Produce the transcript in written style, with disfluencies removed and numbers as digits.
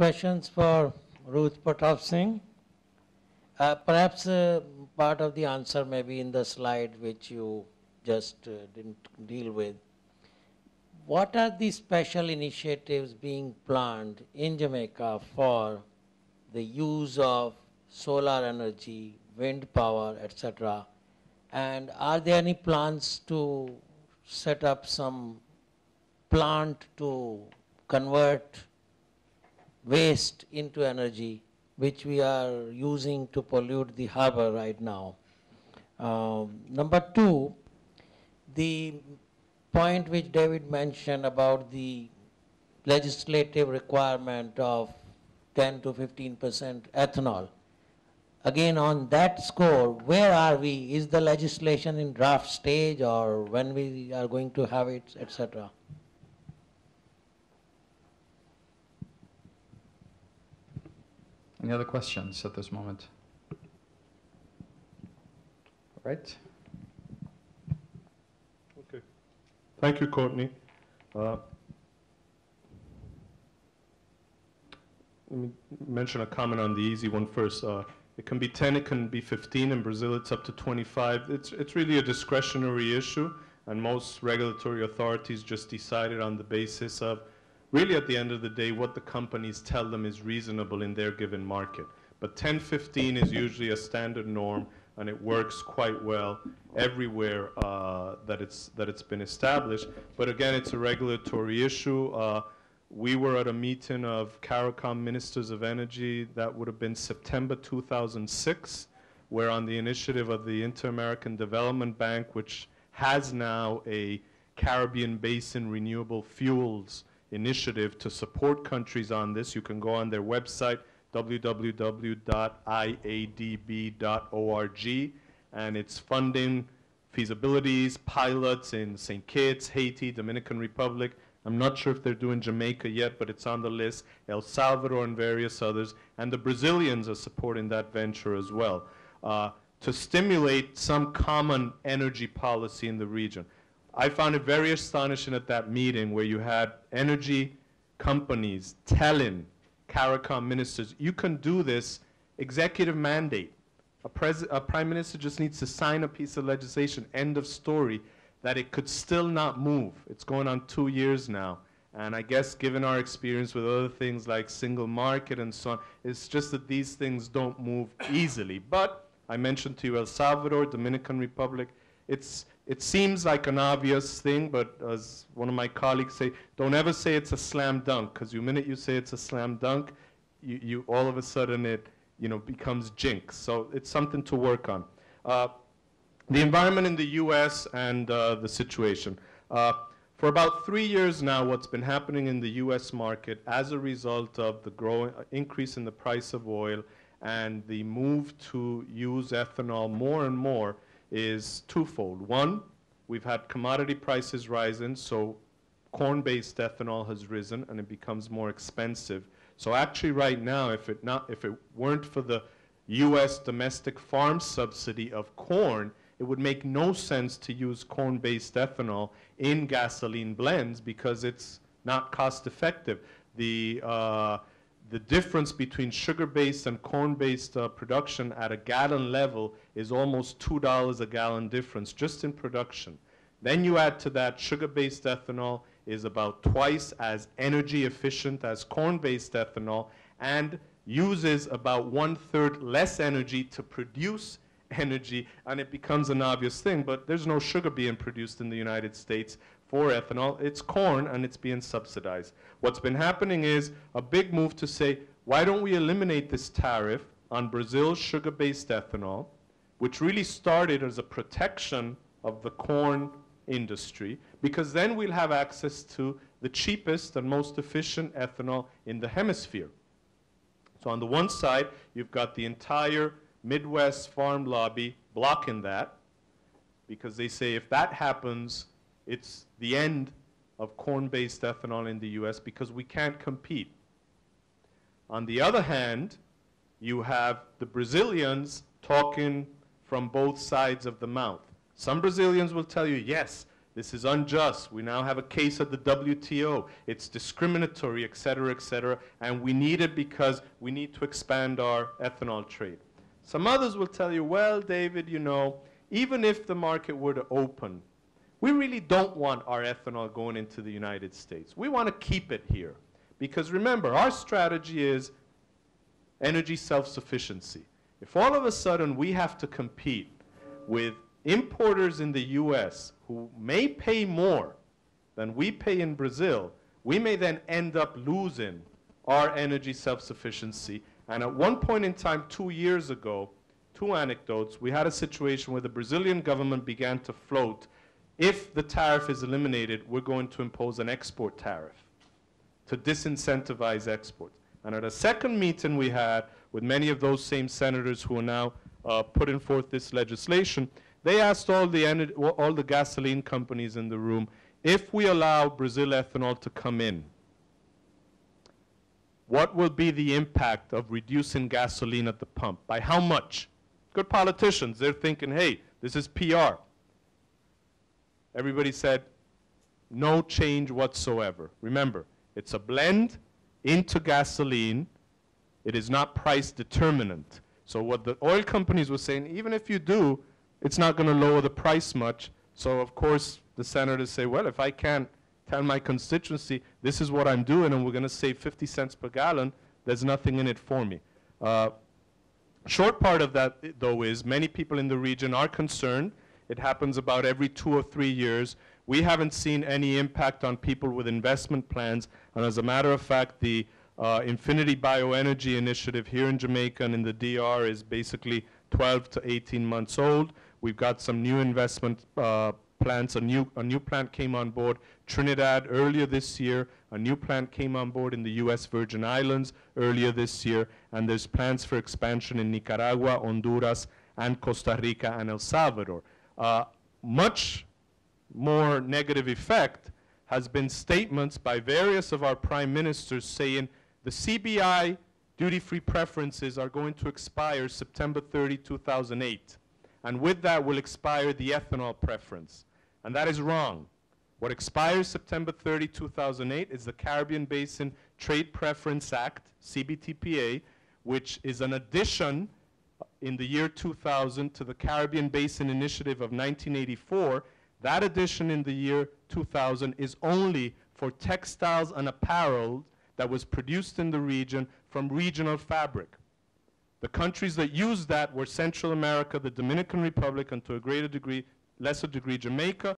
questions for Ruth Pratap Singh. Perhaps part of the answer may be in the slide which you just didn't deal with. What are the special initiatives being planned in Jamaica for the use of solar energy, wind power, etc.? And are there any plans to set up some plant to convert waste into energy, which we are using to pollute the harbor right now? Number two, the point which David mentioned about the legislative requirement of 10 to 15% ethanol. Again, on that score, where are we? Is the legislation in draft stage, or when we are going to have it, etc.? Any other questions at this moment? All right. Okay. Thank you, Courtney. Let me mention a comment on the easy one first. It can be 10, it can be 15. In Brazil, it's up to 25. It's really a discretionary issue, and most regulatory authorities just decided on the basis of, really at the end of the day, what the companies tell them is reasonable in their given market. But 10, 15 is usually a standard norm, and it works quite well everywhere that it's been established. But again, it's a regulatory issue. We were at a meeting of CARICOM Ministers of Energy, that would have been September 2006, where on the initiative of the Inter-American Development Bank, which has now a Caribbean Basin Renewable Fuels initiative to support countries on this. You can go on their website, www.iadb.org, and it's funding feasibilities, pilots in St. Kitts, Haiti, Dominican Republic. I'm not sure if they're doing Jamaica yet, but it's on the list, El Salvador and various others, and the Brazilians are supporting that venture as well, to stimulate some common energy policy in the region. I found it very astonishing at that meeting where you had energy companies telling CARICOM ministers, you can do this, executive mandate. A prime minister just needs to sign a piece of legislation, end of story, that it could still not move. It's going on 2 years now. And I guess given our experience with other things like single market and so on, it's just that these things don't move easily. But I mentioned to you El Salvador, Dominican Republic. It seems like an obvious thing, but as one of my colleagues say, don't ever say it's a slam dunk, because the minute you say it's a slam dunk, you all of a sudden it becomes jinx. So it's something to work on. The environment in the U.S. and the situation. For about 3 years now, what's been happening in the U.S. market as a result of the growing increase in the price of oil and the move to use ethanol more and more is twofold. One, we've had commodity prices rising, so corn-based ethanol has risen and it becomes more expensive. So actually right now, if it weren't for the U.S. domestic farm subsidy of corn, it would make no sense to use corn-based ethanol in gasoline blends because it's not cost-effective. The difference between sugar-based and corn-based production at a gallon level is almost $2 a gallon difference just in production. Then you add to that sugar-based ethanol is about twice as energy efficient as corn-based ethanol and uses about 1/3 less energy to produce energy, and it becomes an obvious thing, but there's no sugar being produced in the United States for ethanol. It's corn, and it's being subsidized. What's been happening is a big move to say, why don't we eliminate this tariff on Brazil's sugar-based ethanol, which really started as a protection of the corn industry, because then we'll have access to the cheapest and most efficient ethanol in the hemisphere. So on the one side, you've got the entire Midwest farm lobby blocking that, because they say if that happens, it's the end of corn-based ethanol in the US because we can't compete. On the other hand, you have the Brazilians talking from both sides of the mouth. Some Brazilians will tell you, yes, This is unjust. We now have a case at the WTO. It's discriminatory, et cetera, and we need it because we need to expand our ethanol trade. Some others will tell you, well, David, you know, even if the market were to open, we really don't want our ethanol going into the United States. We want to keep it here. Because remember, our strategy is energy self-sufficiency. If all of a sudden we have to compete with importers in the US who may pay more than we pay in Brazil, we may then end up losing our energy self-sufficiency. And at one point in time, 2 years ago, 2 anecdotes, we had a situation where the Brazilian government began to float, if the tariff is eliminated, we're going to impose an export tariff to disincentivize exports. And at a second meeting we had with many of those same senators who are now putting forth this legislation, they asked all the gasoline companies in the room, if we allow Brazil ethanol to come in, what will be the impact of reducing gasoline at the pump? By how much? Good politicians, they're thinking, hey, this is PR. Everybody said, no change whatsoever. Remember, it's a blend into gasoline. It is not price determinant. So what the oil companies were saying, even if you do, it's not going to lower the price much. So of course, the senators say, well, if I can't tell my constituency, this is what I'm doing, and we're going to save 50 cents per gallon, there's nothing in it for me. Short part of that, though, is many people in the region are concerned. It happens about every 2 or 3 years. We haven't seen any impact on people with investment plans. And as a matter of fact, the Infinity Bioenergy Initiative here in Jamaica and in the DR is basically 12 to 18 months old. We've got some new investment plants. A new plant came on board Trinidad earlier this year. A new plant came on board in the U.S. Virgin Islands earlier this year. And there's plans for expansion in Nicaragua, Honduras, and Costa Rica and El Salvador. Much more negative effect has been statements by various of our prime ministers saying the CBI duty-free preferences are going to expire September 30, 2008. And with that will expire the ethanol preference. And that is wrong. What expires September 30, 2008 is the Caribbean Basin Trade Preference Act, CBTPA, which is an addition in the year 2000 to the Caribbean Basin Initiative of 1984. That addition in the year 2000 is only for textiles and apparel that was produced in the region from regional fabric. The countries that used that were Central America, the Dominican Republic, and to a lesser degree, Jamaica.